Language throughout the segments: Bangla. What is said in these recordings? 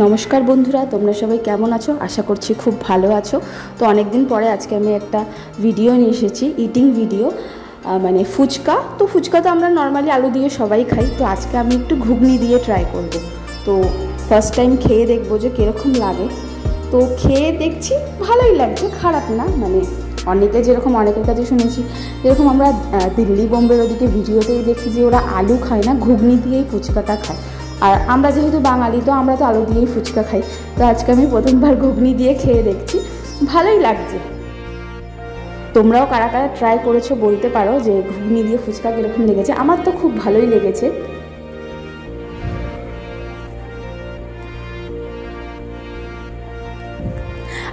নমস্কার বন্ধুরা, তোমরা সবাই কেমন আছো? আশা করছি খুব ভালো আছো। তো অনেক দিন পরে আজকে আমি একটা ভিডিও নিয়ে এসেছি, ইটিং ভিডিও, মানে ফুচকা। তো ফুচকা তো আমরা নর্মালি আলু দিয়ে সবাই খাই, তো আজকে আমি একটু ঘুগনি দিয়ে ট্রাই করব। তো ফার্স্ট টাইম খেয়ে দেখবো যে কীরকম লাগে। তো খেয়ে দেখছি, ভালোই লাগছে, খারাপ না। মানে অনেকের কাছে শুনেছি, যেরকম আমরা দিল্লি বোম্বের ওদিকে ভিডিওতেই দেখি যে ওরা আলু খায় না, ঘুগনি দিয়েই ফুচকাটা খায়। আর আমরা যেহেতু বাঙালি, তো আমরা তো আলু দিয়েই ফুচকা খাই। তো আজকে আমি প্রথমবার ঘুগনি দিয়ে খেয়ে দেখছি, ভালোই লাগছে। তোমরাও কারা কারা ট্রাই করেছো বলতে পারো যে ঘুগনি দিয়ে ফুচকা কীরকম লেগেছে। আমার তো খুব ভালোই লেগেছে।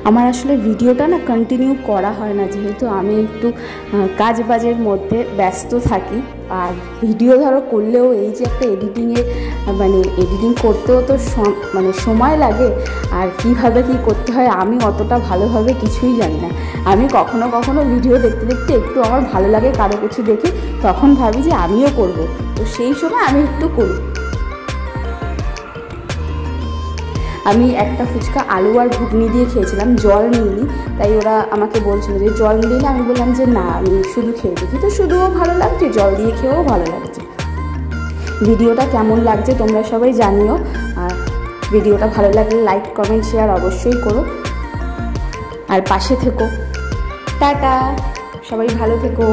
আমার আসলে ভিডিওটা না কন্টিনিউ করা হয় না, যেহেতু আমি একটু কাজ বাজের মধ্যে ব্যস্ত থাকি। আর ভিডিও ধরো করলেও এই যে একটা এডিটিং করতেও তো সময় লাগে। আর কীভাবে কী করতে হয় আমি অতটা ভালোভাবে কিছুই জানি না। আমি কখনো কখনো ভিডিও দেখতে দেখতে একটু আমার ভালো লাগে কারো কিছু দেখে, তখন ভাবি যে আমিও করব। তো সেই সময় আমি একটু করি। আমি একটা ফুচকা আলু আর ঘুগনি দিয়ে খেয়েছিলাম, জল নিইনি। তাই ওরা আমাকে বলছিল যে জল নিলে, আমি বললাম যে না, আমি শুধু খেয়ে দেখি। তো শুধুও ভালো লাগছে, জল দিয়ে খেয়েও ভালো লাগছে। ভিডিওটা কেমন লাগছে তোমরা সবাই জানিও। আর ভিডিওটা ভালো লাগলে লাইক, কমেন্ট, শেয়ার অবশ্যই করো। আর পাশে থেকো। টাটা, সবাই ভালো থেকো।